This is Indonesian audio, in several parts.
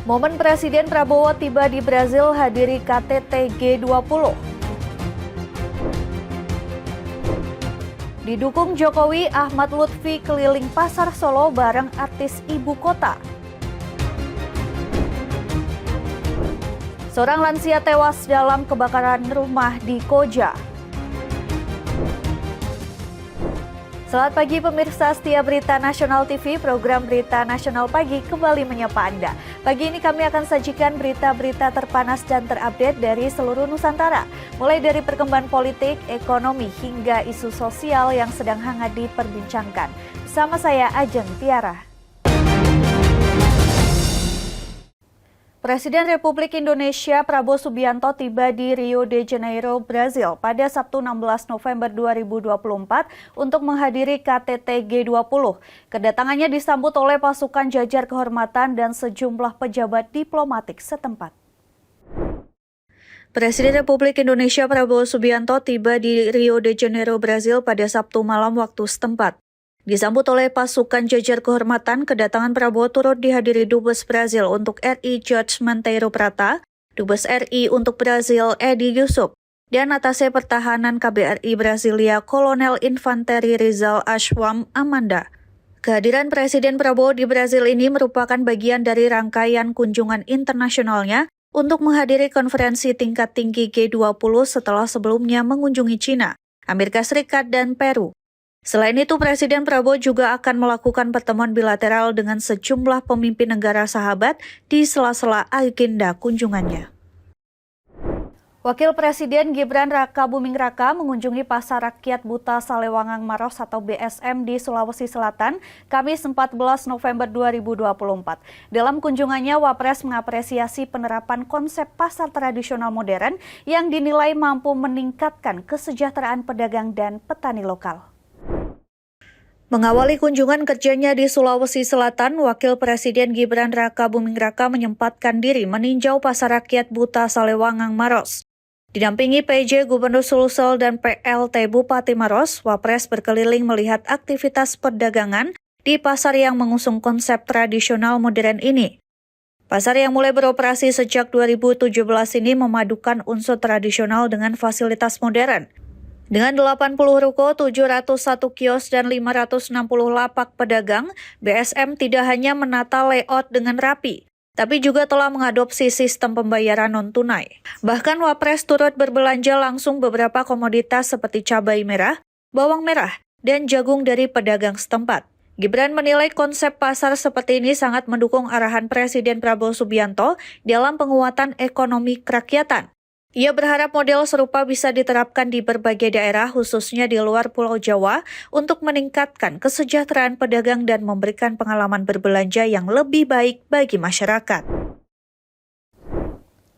Momen Presiden Prabowo tiba di Brazil hadiri KTT G20. Didukung Jokowi, Ahmad Lutfi keliling pasar Solo bareng artis ibu kota. Seorang lansia tewas dalam kebakaran rumah di Koja. Selamat pagi pemirsa setia Berita Nasional TV, program Berita Nasional Pagi kembali menyapa Anda. Pagi ini kami akan sajikan berita-berita terpanas dan terupdate dari seluruh Nusantara. Mulai dari perkembangan politik, ekonomi, hingga isu sosial yang sedang hangat diperbincangkan. Bersama saya Ajeng Tiara. Presiden Republik Indonesia Prabowo Subianto tiba di Rio de Janeiro, Brazil pada Sabtu 16 November 2024 untuk menghadiri KTT G20. Kedatangannya disambut oleh pasukan jajar kehormatan dan sejumlah pejabat diplomatik setempat. Presiden Republik Indonesia Prabowo Subianto tiba di Rio de Janeiro, Brazil pada Sabtu malam waktu setempat. Disambut oleh pasukan jajar kehormatan, kedatangan Prabowo turut dihadiri Dubes Brazil untuk RI Jorge Monteiro Prata, Dubes RI untuk Brazil Edi Yusuf, dan Atase Pertahanan KBRI Brasilia Kolonel Infanteri Rizal Ashwam Amanda. Kehadiran Presiden Prabowo di Brazil ini merupakan bagian dari rangkaian kunjungan internasionalnya untuk menghadiri konferensi tingkat tinggi G20 setelah sebelumnya mengunjungi China, Amerika Serikat, dan Peru. Selain itu, Presiden Prabowo juga akan melakukan pertemuan bilateral dengan sejumlah pemimpin negara sahabat di sela-sela agenda kunjungannya. Wakil Presiden Gibran Rakabuming Raka mengunjungi Pasar Rakyat Buta Salewangang Maros atau BSM di Sulawesi Selatan, Kamis 14 November 2024. Dalam kunjungannya, Wapres mengapresiasi penerapan konsep pasar tradisional modern yang dinilai mampu meningkatkan kesejahteraan pedagang dan petani lokal. Mengawali kunjungan kerjanya di Sulawesi Selatan, Wakil Presiden Gibran Rakabuming Raka menyempatkan diri meninjau Pasar Rakyat Buta Salewangang Maros. Didampingi PJ Gubernur Sulsel dan PLT Bupati Maros, Wapres berkeliling melihat aktivitas perdagangan di pasar yang mengusung konsep tradisional modern ini. Pasar yang mulai beroperasi sejak 2017 ini memadukan unsur tradisional dengan fasilitas modern. Dengan 80 ruko, 701 kios, dan 560 lapak pedagang, BSM tidak hanya menata layout dengan rapi, tapi juga telah mengadopsi sistem pembayaran non-tunai. Bahkan Wapres turut berbelanja langsung beberapa komoditas seperti cabai merah, bawang merah, dan jagung dari pedagang setempat. Gibran menilai konsep pasar seperti ini sangat mendukung arahan Presiden Prabowo Subianto dalam penguatan ekonomi kerakyatan. Ia berharap model serupa bisa diterapkan di berbagai daerah, khususnya di luar Pulau Jawa, untuk meningkatkan kesejahteraan pedagang dan memberikan pengalaman berbelanja yang lebih baik bagi masyarakat.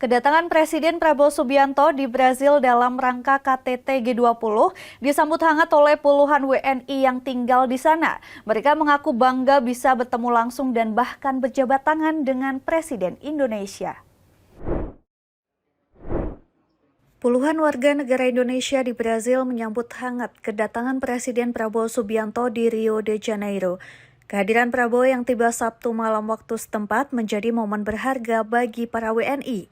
Kedatangan Presiden Prabowo Subianto di Brazil dalam rangka KTT G20 disambut hangat oleh puluhan WNI yang tinggal di sana. Mereka mengaku bangga bisa bertemu langsung dan bahkan berjabat tangan dengan Presiden Indonesia. Puluhan warga negara Indonesia di Brazil menyambut hangat kedatangan Presiden Prabowo Subianto di Rio de Janeiro. Kehadiran Prabowo yang tiba Sabtu malam waktu setempat menjadi momen berharga bagi para WNI.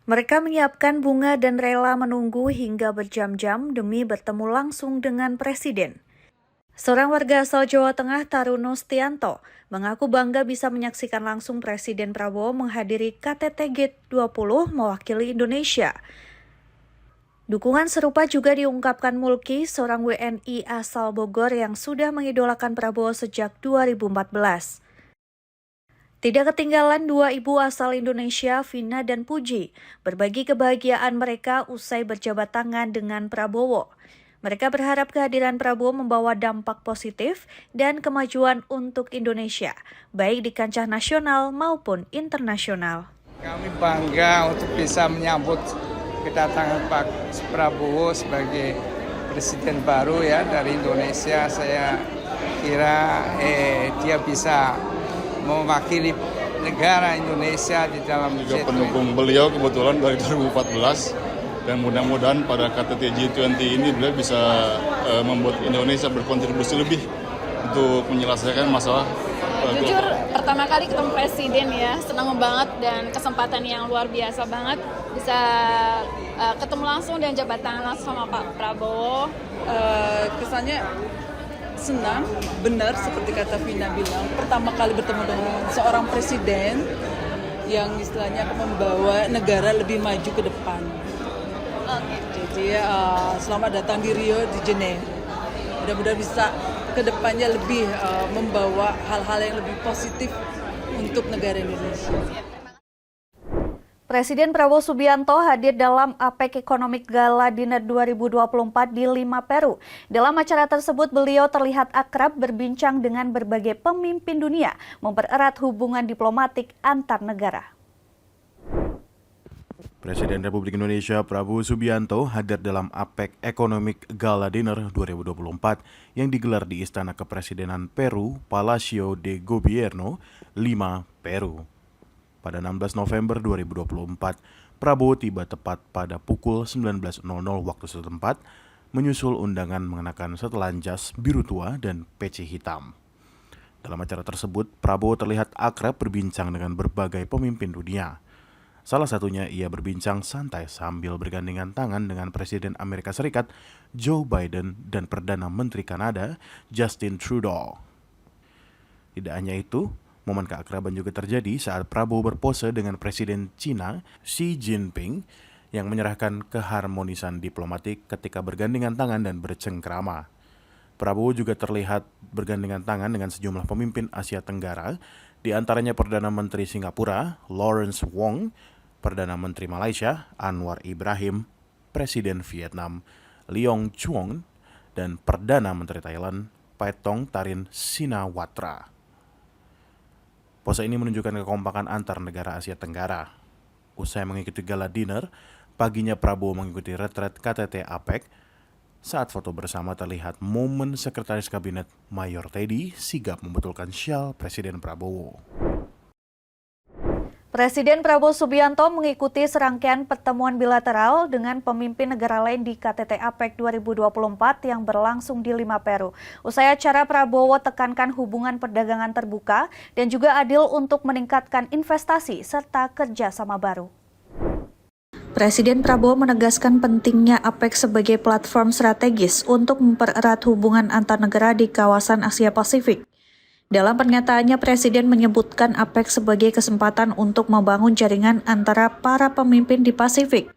Mereka menyiapkan bunga dan rela menunggu hingga berjam-jam demi bertemu langsung dengan Presiden. Seorang warga asal Jawa Tengah, Taruno Stianto, mengaku bangga bisa menyaksikan langsung Presiden Prabowo menghadiri KTT G20 mewakili Indonesia. Dukungan serupa juga diungkapkan Mulki, seorang WNI asal Bogor yang sudah mengidolakan Prabowo sejak 2014. Tidak ketinggalan dua ibu asal Indonesia, Vina dan Puji, berbagi kebahagiaan mereka usai berjabat tangan dengan Prabowo. Mereka berharap kehadiran Prabowo membawa dampak positif dan kemajuan untuk Indonesia, baik di kancah nasional maupun internasional. Kami bangga untuk bisa menyambut kedatangan Pak Prabowo sebagai presiden baru ya dari Indonesia. Saya kira dia bisa mewakili negara Indonesia di dalam juga pendukung beliau kebetulan dari 2014 dan mudah-mudahan pada KTT G20 ini beliau bisa membuat Indonesia berkontribusi lebih untuk menyelesaikan masalah Jujur pertama kali ketemu presiden ya, senang banget dan kesempatan yang luar biasa banget bisa ketemu langsung dan jabat tangan langsung sama Pak Prabowo. Kesannya senang, benar seperti kata Vina bilang, pertama kali bertemu dengan seorang presiden yang istilahnya akan membawa negara lebih maju ke depan. Jadi selamat datang di Rio de Janeiro. Mudah-mudahan bisa ke depannya lebih membawa hal-hal yang lebih positif untuk negara Indonesia. Presiden Prabowo Subianto hadir dalam APEC Economic Gala Dinner 2024 di Lima, Peru. Dalam acara tersebut, beliau terlihat akrab berbincang dengan berbagai pemimpin dunia, mempererat hubungan diplomatik antar negara. Presiden Republik Indonesia Prabowo Subianto hadir dalam APEC Economic Gala Dinner 2024 yang digelar di Istana Kepresidenan Peru, Palacio de Gobierno, Lima, Peru. Pada 16 November 2024, Prabowo tiba tepat pada pukul 19.00 waktu setempat, menyusul undangan mengenakan setelan jas biru tua dan peci hitam. Dalam acara tersebut, Prabowo terlihat akrab berbincang dengan berbagai pemimpin dunia. Salah satunya ia berbincang santai sambil bergandengan tangan dengan Presiden Amerika Serikat Joe Biden dan Perdana Menteri Kanada Justin Trudeau. Tidak hanya itu, momen keakraban juga terjadi saat Prabowo berpose dengan Presiden Cina Xi Jinping yang menyerahkan keharmonisan diplomatik ketika bergandengan tangan dan bercengkrama. Prabowo juga terlihat bergandengan tangan dengan sejumlah pemimpin Asia Tenggara, di antaranya Perdana Menteri Singapura Lawrence Wong, Perdana Menteri Malaysia Anwar Ibrahim, Presiden Vietnam Leong Chuong, dan Perdana Menteri Thailand Paetong Tarin Shinawatra. Pose ini menunjukkan kekompakan antar negara Asia Tenggara. Usai mengikuti gala dinner, paginya Prabowo mengikuti retret KTT APEC. Saat foto bersama terlihat momen Sekretaris Kabinet Mayor Teddy sigap membetulkan syal Presiden Prabowo. Presiden Prabowo Subianto mengikuti serangkaian pertemuan bilateral dengan pemimpin negara lain di KTT APEC 2024 yang berlangsung di Lima, Peru. Usai acara, Prabowo tekankan hubungan perdagangan terbuka dan juga adil untuk meningkatkan investasi serta kerjasama baru. Presiden Prabowo menegaskan pentingnya APEC sebagai platform strategis untuk mempererat hubungan antar negara di kawasan Asia Pasifik. Dalam pernyataannya, Presiden menyebutkan APEC sebagai kesempatan untuk membangun jaringan antara para pemimpin di Pasifik.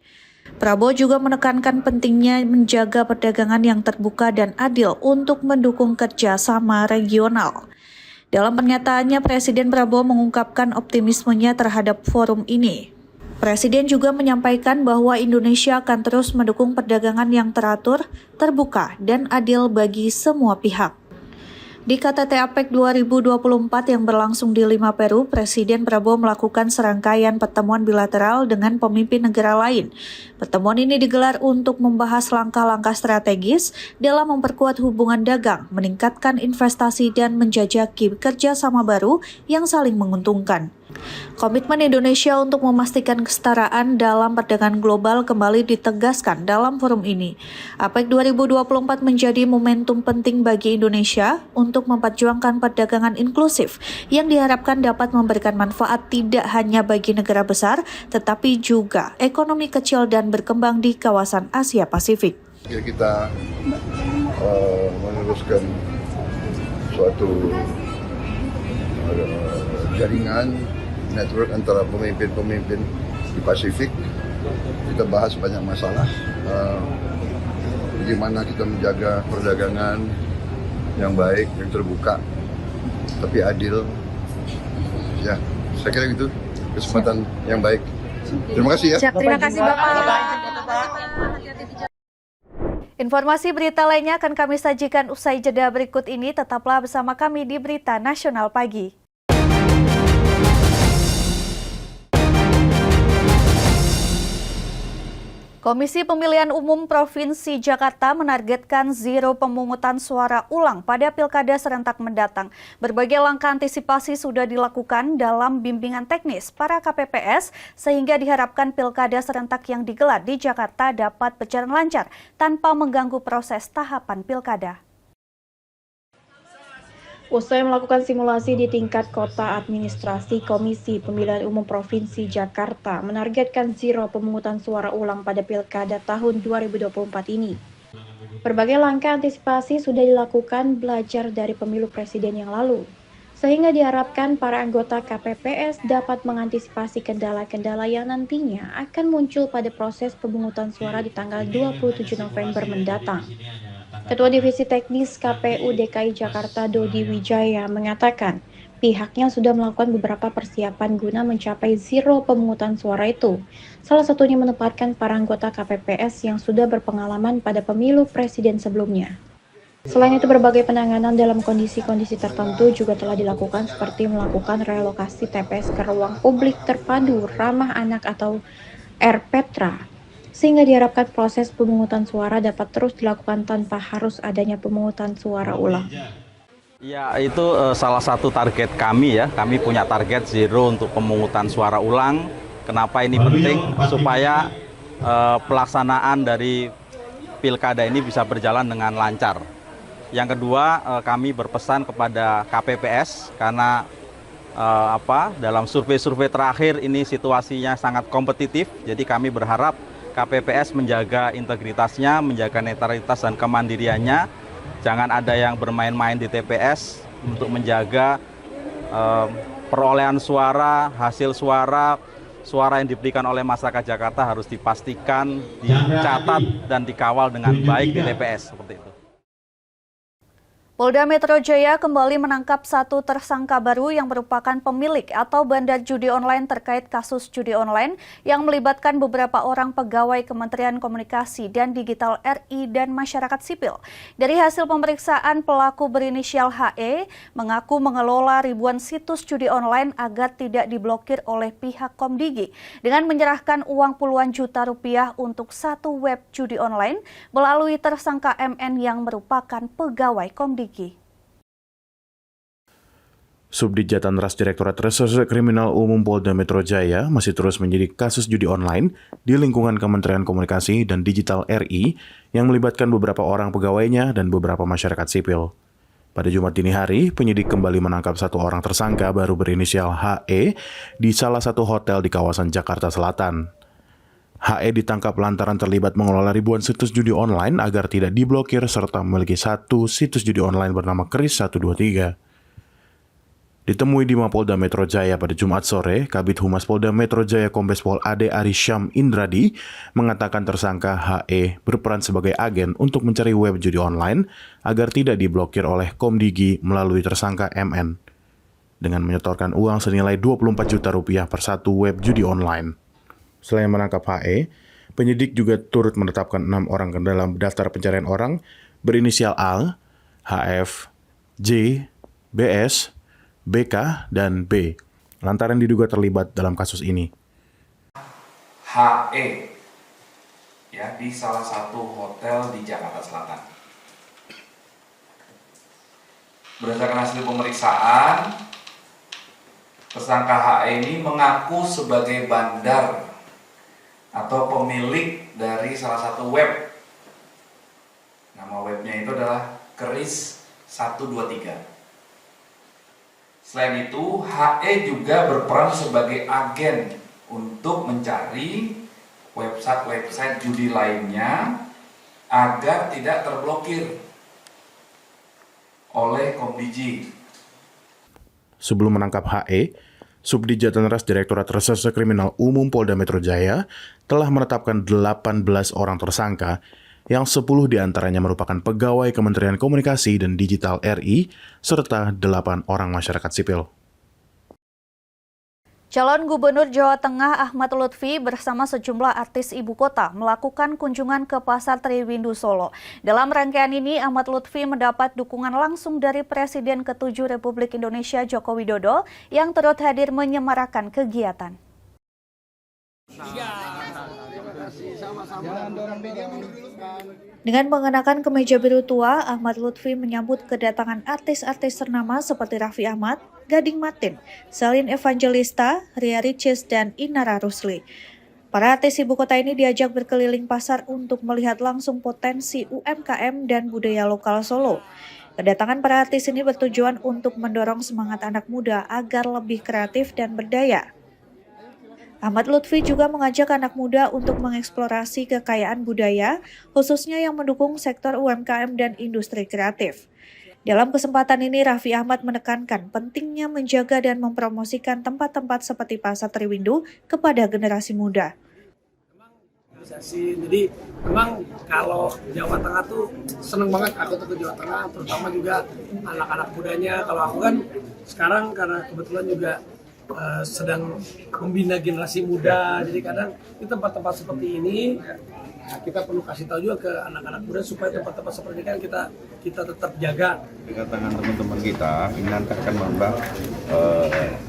Prabowo juga menekankan pentingnya menjaga perdagangan yang terbuka dan adil untuk mendukung kerjasama regional. Dalam pernyataannya, Presiden Prabowo mengungkapkan optimismenya terhadap forum ini. Presiden juga menyampaikan bahwa Indonesia akan terus mendukung perdagangan yang teratur, terbuka, dan adil bagi semua pihak. Di KTT APEC 2024 yang berlangsung di Lima, Peru, Presiden Prabowo melakukan serangkaian pertemuan bilateral dengan pemimpin negara lain. Pertemuan ini digelar untuk membahas langkah-langkah strategis dalam memperkuat hubungan dagang, meningkatkan investasi, dan menjajaki kerjasama baru yang saling menguntungkan. Komitmen Indonesia untuk memastikan kesetaraan dalam perdagangan global kembali ditegaskan dalam forum ini. APEC 2024 menjadi momentum penting bagi Indonesia untuk memperjuangkan perdagangan inklusif yang diharapkan dapat memberikan manfaat tidak hanya bagi negara besar, tetapi juga ekonomi kecil dan berkembang di kawasan Asia Pasifik. Kita meneruskan suatu jaringan network antara pemimpin-pemimpin di Pasifik. Kita bahas banyak masalah, bagaimana kita menjaga perdagangan yang baik, yang terbuka, tapi adil. Ya, saya kira itu kesempatan yang baik. Terima kasih ya. Terima kasih Bapak. Informasi berita lainnya akan kami sajikan usai jeda berikut ini. Tetaplah bersama kami di Berita Nasional Pagi. Komisi Pemilihan Umum Provinsi Jakarta menargetkan zero pemungutan suara ulang pada Pilkada serentak mendatang. Berbagai langkah antisipasi sudah dilakukan dalam bimbingan teknis para KPPS sehingga diharapkan Pilkada serentak yang digelar di Jakarta dapat berjalan lancar tanpa mengganggu proses tahapan Pilkada. Usai melakukan simulasi di tingkat kota, administrasi Komisi Pemilihan Umum Provinsi Jakarta menargetkan zero pemungutan suara ulang pada Pilkada tahun 2024 ini. Berbagai langkah antisipasi sudah dilakukan belajar dari pemilu presiden yang lalu, sehingga diharapkan para anggota KPPS dapat mengantisipasi kendala-kendala yang nantinya akan muncul pada proses pemungutan suara di tanggal 27 November mendatang. Ketua Divisi Teknis KPU DKI Jakarta Dodi Wijaya mengatakan pihaknya sudah melakukan beberapa persiapan guna mencapai zero pemungutan suara itu. Salah satunya menempatkan para anggota KPPS yang sudah berpengalaman pada pemilu presiden sebelumnya. Selain itu, berbagai penanganan dalam kondisi-kondisi tertentu juga telah dilakukan seperti melakukan relokasi TPS ke ruang publik terpadu ramah anak atau RPTRA, sehingga diharapkan proses pemungutan suara dapat terus dilakukan tanpa harus adanya pemungutan suara ulang. Ya, itu salah satu target kami ya. Kami punya target zero untuk pemungutan suara ulang. Kenapa ini penting? Supaya pelaksanaan dari pilkada ini bisa berjalan dengan lancar. Yang kedua, kami berpesan kepada KPPS karena dalam survei-survei terakhir ini situasinya sangat kompetitif. Jadi kami berharap KPPS menjaga integritasnya, menjaga netralitas dan kemandiriannya. Jangan ada yang bermain-main di TPS untuk menjaga perolehan suara, hasil suara yang diberikan oleh masyarakat Jakarta harus dipastikan, dicatat dan dikawal dengan baik di TPS seperti itu. Polda Metro Jaya kembali menangkap satu tersangka baru yang merupakan pemilik atau bandar judi online terkait kasus judi online yang melibatkan beberapa orang pegawai Kementerian Komunikasi dan Digital RI dan masyarakat sipil. Dari hasil pemeriksaan, pelaku berinisial HE mengaku mengelola ribuan situs judi online agar tidak diblokir oleh pihak Komdigi dengan menyerahkan uang puluhan juta rupiah untuk satu web judi online melalui tersangka MN yang merupakan pegawai Komdigi. Subdit Jatanras Direktorat Reserse Kriminal Umum Polda Metro Jaya masih terus menyidik kasus judi online di lingkungan Kementerian Komunikasi dan Digital RI yang melibatkan beberapa orang pegawainya dan beberapa masyarakat sipil. Pada Jumat dini hari, penyidik kembali menangkap satu orang tersangka baru berinisial HE di salah satu hotel di kawasan Jakarta Selatan. HE ditangkap lantaran terlibat mengelola ribuan situs judi online agar tidak diblokir serta memiliki satu situs judi online bernama Kris 123. Ditemui di Mapolda Metro Jaya pada Jumat sore, Kabid Humas Polda Metro Jaya Kombes Pol Ade Arisyam Indradi mengatakan tersangka HE berperan sebagai agen untuk mencari web judi online agar tidak diblokir oleh Komdigi melalui tersangka MN dengan menyetorkan uang senilai 24 juta rupiah per satu web judi online. Selain menangkap HE, penyidik juga turut menetapkan 6 orang ke dalam daftar pencarian orang berinisial A, HF, J, BS, BK, dan B, lantaran diduga terlibat dalam kasus ini. HE ya, di salah satu hotel di Jakarta Selatan. Berdasarkan hasil pemeriksaan, tersangka HE ini mengaku sebagai bandar atau pemilik dari salah satu web. Nama webnya itu adalah Kris 123. Selain itu, HE juga berperan sebagai agen untuk mencari website-website judi lainnya agar tidak terblokir oleh Komdigi. Sebelum menangkap HE, Subdit Jatanras Direktorat Reserse Kriminal Umum Polda Metro Jaya telah menetapkan 18 orang tersangka yang 10 diantaranya merupakan pegawai Kementerian Komunikasi dan Digital RI serta 8 orang masyarakat sipil. Calon Gubernur Jawa Tengah Ahmad Lutfi bersama sejumlah artis ibu kota melakukan kunjungan ke Pasar Triwindu Solo. Dalam rangkaian ini, Ahmad Lutfi mendapat dukungan langsung dari Presiden ke-7 Republik Indonesia Joko Widodo yang turut hadir menyemarakan kegiatan. Dengan mengenakan kemeja biru tua, Ahmad Lutfi menyambut kedatangan artis-artis ternama seperti Raffi Ahmad, Gading Martin, Celine Evangelista, Ria Ricis, dan Inara Rusli. Para artis ibu kota ini diajak berkeliling pasar untuk melihat langsung potensi UMKM dan budaya lokal Solo. Kedatangan para artis ini bertujuan untuk mendorong semangat anak muda agar lebih kreatif dan berdaya. Ahmad Lutfi juga mengajak anak muda untuk mengeksplorasi kekayaan budaya, khususnya yang mendukung sektor UMKM dan industri kreatif. Dalam kesempatan ini, Raffi Ahmad menekankan pentingnya menjaga dan mempromosikan tempat-tempat seperti Pasar Triwindu kepada generasi muda. Jadi memang kalau Jawa Tengah tuh seneng banget aku tuh ke Jawa Tengah, terutama juga anak-anak mudanya. Kalau aku kan sekarang karena kebetulan juga sedang membina generasi muda, jadi kadang di tempat-tempat seperti ini kita perlu kasih tahu juga ke anak-anak muda supaya tempat-tempat seperti ini kan kita tetap jaga. Kedatangan teman-teman kita ini nanti akan mengembang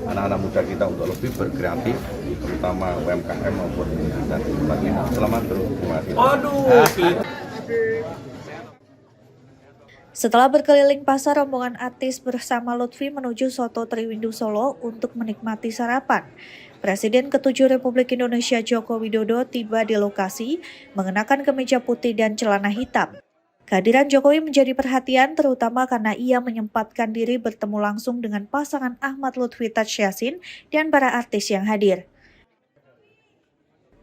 anak-anak muda kita untuk lebih berkreatif, terutama UMKM maupun dan sebagainya. Selamat terus, terima kasih. Setelah berkeliling pasar, rombongan artis bersama Lutfi menuju Soto Triwindu Solo untuk menikmati sarapan. Presiden ke-7 Republik Indonesia Joko Widodo tiba di lokasi mengenakan kemeja putih dan celana hitam. Kehadiran Jokowi menjadi perhatian terutama karena ia menyempatkan diri bertemu langsung dengan pasangan Ahmad Lutfi Taj Yassin dan para artis yang hadir.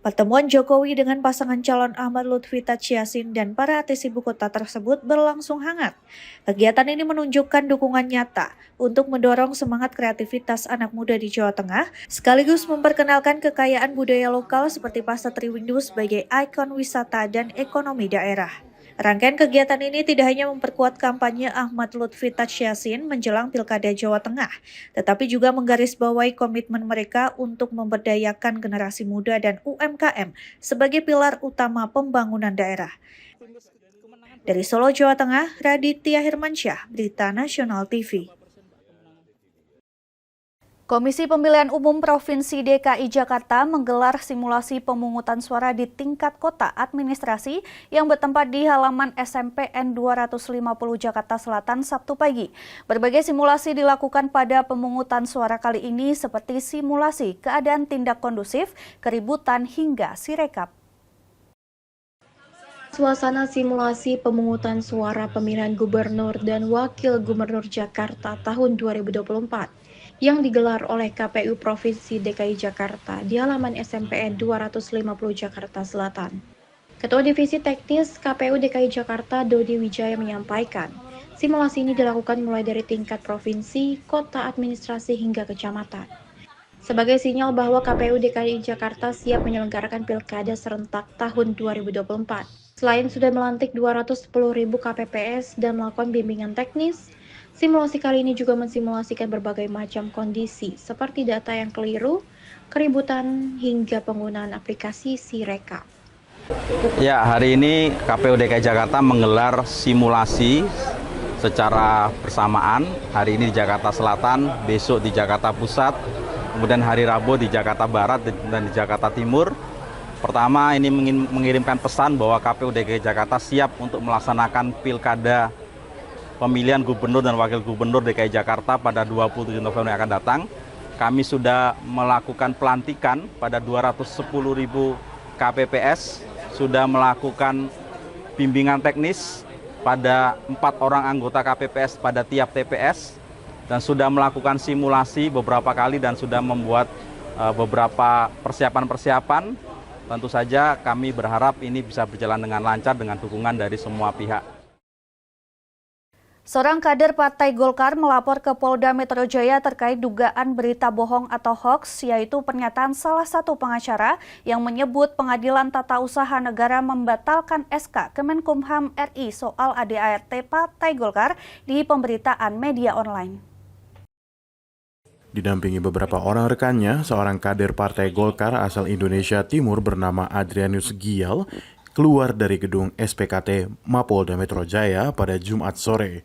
Pertemuan Jokowi dengan pasangan calon Ahmad Lutfi Taj Yassin dan para artis ibu kota tersebut berlangsung hangat. Kegiatan ini menunjukkan dukungan nyata untuk mendorong semangat kreativitas anak muda di Jawa Tengah, sekaligus memperkenalkan kekayaan budaya lokal seperti Pasar Triwindu sebagai ikon wisata dan ekonomi daerah. Rangkaian kegiatan ini tidak hanya memperkuat kampanye Ahmad Lutfi Taj Yassin menjelang Pilkada Jawa Tengah, tetapi juga menggarisbawahi komitmen mereka untuk memberdayakan generasi muda dan UMKM sebagai pilar utama pembangunan daerah. Dari Solo, Jawa Tengah, Raditya Hirmansyah, Berita Nasional TV. Komisi Pemilihan Umum Provinsi DKI Jakarta menggelar simulasi pemungutan suara di tingkat kota administrasi yang bertempat di halaman SMPN 250 Jakarta Selatan Sabtu pagi. Berbagai simulasi dilakukan pada pemungutan suara kali ini seperti simulasi keadaan tindak kondusif, keributan hingga sirekap. Suasana simulasi pemungutan suara pemilihan gubernur dan wakil gubernur Jakarta tahun 2024 yang digelar oleh KPU Provinsi DKI Jakarta di halaman SMPN 250 Jakarta Selatan. Ketua Divisi Teknis KPU DKI Jakarta Dodi Wijaya menyampaikan, simulasi ini dilakukan mulai dari tingkat provinsi, kota administrasi hingga kecamatan. Sebagai sinyal bahwa KPU DKI Jakarta siap menyelenggarakan Pilkada serentak tahun 2024. Selain sudah melantik 210.000 KPPS dan melakukan bimbingan teknis, simulasi kali ini juga mensimulasikan berbagai macam kondisi seperti data yang keliru, keributan, hingga penggunaan aplikasi Sirekap. Ya, hari ini KPU DKI Jakarta menggelar simulasi secara bersamaan. Hari ini di Jakarta Selatan, besok di Jakarta Pusat, kemudian hari Rabu di Jakarta Barat dan di Jakarta Timur. Pertama, ini mengirimkan pesan bahwa KPU DKI Jakarta siap untuk melaksanakan Pilkada pemilihan gubernur dan wakil gubernur DKI Jakarta pada 27 November yang akan datang. Kami sudah melakukan pelantikan pada 210.000 KPPS, sudah melakukan bimbingan teknis pada 4 orang anggota KPPS pada tiap TPS, dan sudah melakukan simulasi beberapa kali dan sudah membuat beberapa persiapan-persiapan. Tentu saja kami berharap ini bisa berjalan dengan lancar dengan dukungan dari semua pihak. Seorang kader Partai Golkar melapor ke Polda Metro Jaya terkait dugaan berita bohong atau hoaks, yaitu pernyataan salah satu pengacara yang menyebut Pengadilan Tata Usaha Negara membatalkan SK Kemenkumham RI soal ADART Partai Golkar di pemberitaan media online. Didampingi beberapa orang rekannya, seorang kader Partai Golkar asal Indonesia Timur bernama Adrianus Gial keluar dari gedung SPKT Mapolda Metro Jaya pada Jumat sore.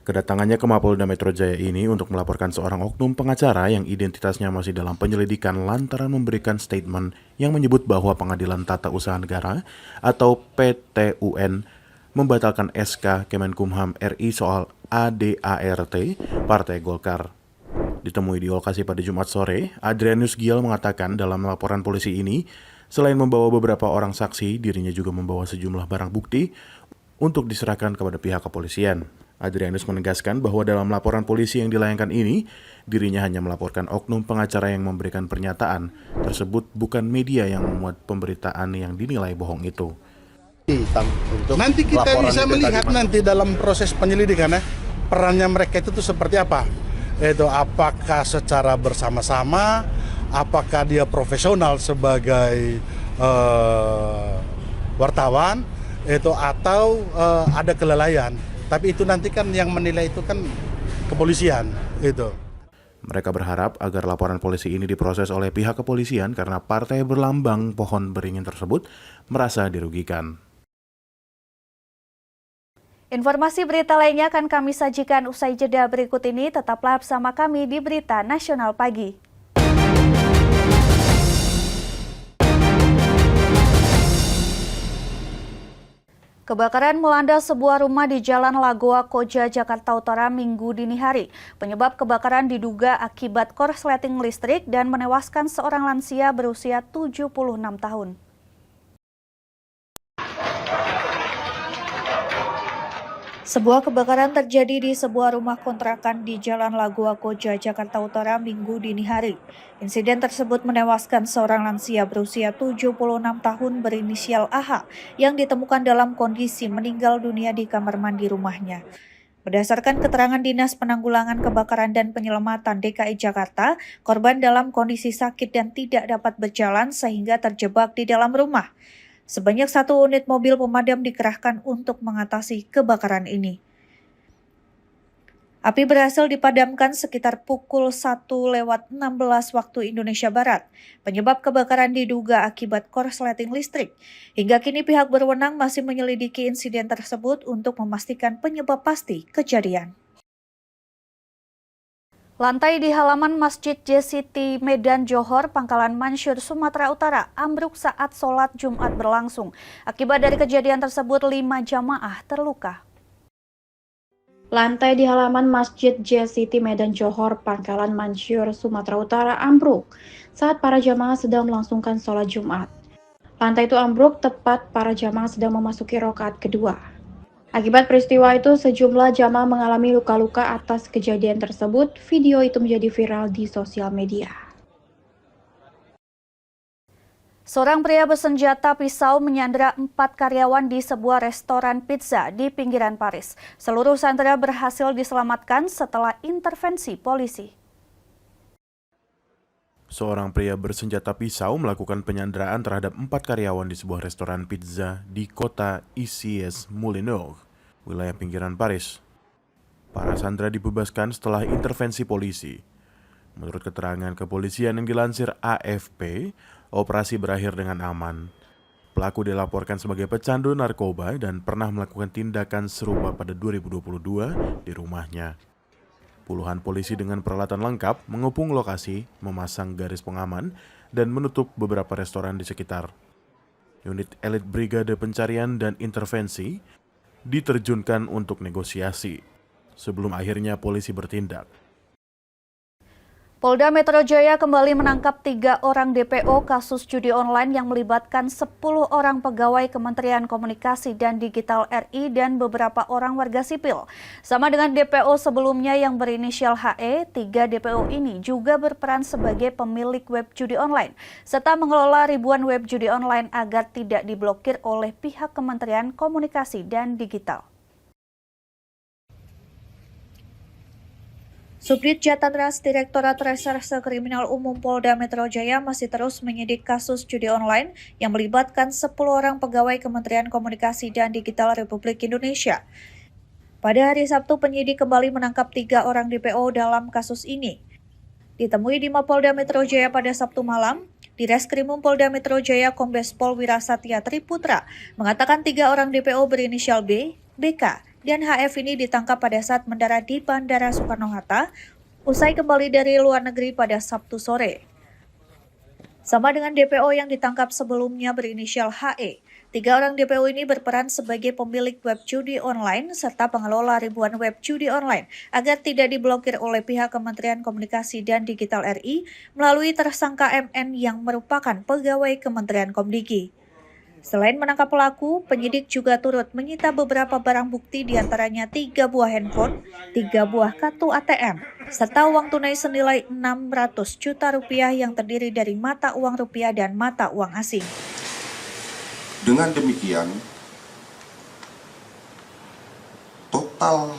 Kedatangannya ke Mapolda Metro Jaya ini untuk melaporkan seorang oknum pengacara yang identitasnya masih dalam penyelidikan lantaran memberikan statement yang menyebut bahwa Pengadilan Tata Usaha Negara atau PTUN membatalkan SK Kemenkumham RI soal ADART Partai Golkar. Ditemui di lokasi pada Jumat sore, Adrianus Gial mengatakan dalam laporan polisi ini, selain membawa beberapa orang saksi, dirinya juga membawa sejumlah barang bukti untuk diserahkan kepada pihak kepolisian. Adrianus menegaskan bahwa dalam laporan polisi yang dilayangkan ini, dirinya hanya melaporkan oknum pengacara yang memberikan pernyataan tersebut, bukan media yang memuat pemberitaan yang dinilai bohong itu. Nanti kita bisa melihat nanti dalam proses penyelidikan perannya mereka itu seperti apa. Itu apakah secara bersama-sama, apakah dia profesional sebagai wartawan, atau ada kelalaian. Tapi itu nanti kan yang menilai itu kan kepolisian itu. Mereka berharap agar laporan polisi ini diproses oleh pihak kepolisian karena partai berlambang pohon beringin tersebut merasa dirugikan. Informasi berita lainnya akan kami sajikan usai jeda berikut ini. Tetaplah bersama kami di Berita Nasional Pagi. Kebakaran melanda sebuah rumah di Jalan Lagoa Koja, Jakarta Utara Minggu dini hari. Penyebab kebakaran diduga akibat korsleting listrik dan menewaskan seorang lansia berusia 76 tahun. Sebuah kebakaran terjadi di sebuah rumah kontrakan di Jalan Lagoa Koja, Jakarta Utara Minggu dini hari. Insiden tersebut menewaskan seorang lansia berusia 76 tahun berinisial AH yang ditemukan dalam kondisi meninggal dunia di kamar mandi rumahnya. Berdasarkan keterangan Dinas Penanggulangan Kebakaran dan Penyelamatan DKI Jakarta, korban dalam kondisi sakit dan tidak dapat berjalan sehingga terjebak di dalam rumah. Sebanyak 1 unit mobil pemadam dikerahkan untuk mengatasi kebakaran ini. Api berhasil dipadamkan sekitar pukul 1:16 waktu Indonesia Barat. Penyebab kebakaran diduga akibat korsleting listrik. Hingga kini pihak berwenang masih menyelidiki insiden tersebut untuk memastikan penyebab pasti kejadian. Lantai di halaman Masjid JCT Medan Johor, Pangkalan Mansur, Sumatera Utara, ambruk saat sholat Jumat berlangsung. Akibat dari kejadian tersebut, 5 jamaah terluka. Lantai di halaman Masjid JCT Medan Johor, Pangkalan Mansur, Sumatera Utara ambruk saat para jamaah sedang melangsungkan sholat Jumat. Lantai itu ambruk tepat para jamaah sedang memasuki rakaat kedua. Akibat peristiwa itu, sejumlah jamaah mengalami luka-luka atas kejadian tersebut. Video itu menjadi viral di sosial media. Seorang pria bersenjata pisau menyandera 4 karyawan di sebuah restoran pizza di pinggiran Paris. Seluruh sandera berhasil diselamatkan setelah intervensi polisi. Seorang pria bersenjata pisau melakukan penyanderaan terhadap 4 karyawan di sebuah restoran pizza di kota Issy-les-Moulineaux, wilayah pinggiran Paris. Para sandera dibebaskan setelah intervensi polisi. Menurut keterangan kepolisian yang dilansir AFP, operasi berakhir dengan aman. Pelaku dilaporkan sebagai pecandu narkoba dan pernah melakukan tindakan serupa pada 2022 di rumahnya. Puluhan polisi dengan peralatan lengkap mengepung lokasi, memasang garis pengaman, dan menutup beberapa restoran di sekitar. Unit elit Brigade Pencarian dan Intervensi diterjunkan untuk negosiasi, sebelum akhirnya polisi bertindak. Polda Metro Jaya kembali menangkap 3 orang DPO kasus judi online yang melibatkan 10 orang pegawai Kementerian Komunikasi dan Digital RI dan beberapa orang warga sipil. Sama dengan DPO sebelumnya yang berinisial HE, 3 DPO ini juga berperan sebagai pemilik web judi online, serta mengelola ribuan web judi online agar tidak diblokir oleh pihak Kementerian Komunikasi dan Digital. Subdit Jatantras Direktorat Reserse Kriminal Umum Polda Metro Jaya masih terus menyidik kasus judi online yang melibatkan 10 orang pegawai Kementerian Komunikasi dan Digital Republik Indonesia. Pada hari Sabtu, penyidik kembali menangkap 3 orang DPO dalam kasus ini. Ditemui di Mapolda Metro Jaya pada Sabtu malam, di Reskrimum Polda Metro Jaya Kombes Pol Wirasatya Triputra mengatakan 3 orang DPO berinisial B, BK, dan HF ini ditangkap pada saat mendarat di Bandara Soekarno-Hatta usai kembali dari luar negeri pada Sabtu sore. Sama dengan DPO yang ditangkap sebelumnya berinisial HE, 3 orang DPO ini berperan sebagai pemilik web judi online serta pengelola ribuan web judi online agar tidak diblokir oleh pihak Kementerian Komunikasi dan Digital RI melalui tersangka MN yang merupakan pegawai Kementerian Komdigi. Selain menangkap pelaku, penyidik juga turut menyita beberapa barang bukti diantaranya 3 buah handphone, 3 buah kartu ATM, serta uang tunai senilai 600 juta rupiah yang terdiri dari mata uang rupiah dan mata uang asing. Dengan demikian, total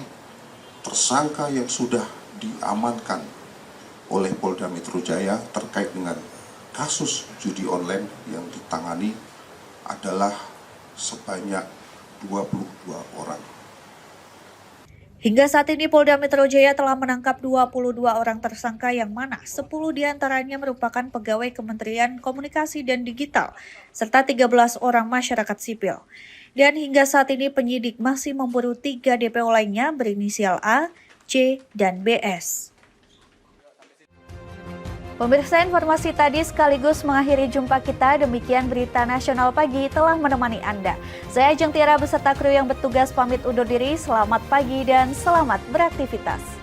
tersangka yang sudah diamankan oleh Polda Metro Jaya terkait dengan kasus judi online yang ditangani adalah sebanyak 22 orang. Hingga saat ini Polda Metro Jaya telah menangkap 22 orang tersangka yang mana 10 diantaranya merupakan pegawai Kementerian Komunikasi dan Digital, serta 13 orang masyarakat sipil. Dan hingga saat ini penyidik masih memburu 3 DPO lainnya berinisial A, C, dan BS. Pemirsa, informasi tadi sekaligus mengakhiri jumpa kita. Demikian Berita Nasional Pagi telah menemani Anda. Saya Ajeng Tiara beserta kru yang bertugas pamit undur diri. Selamat pagi dan selamat beraktivitas.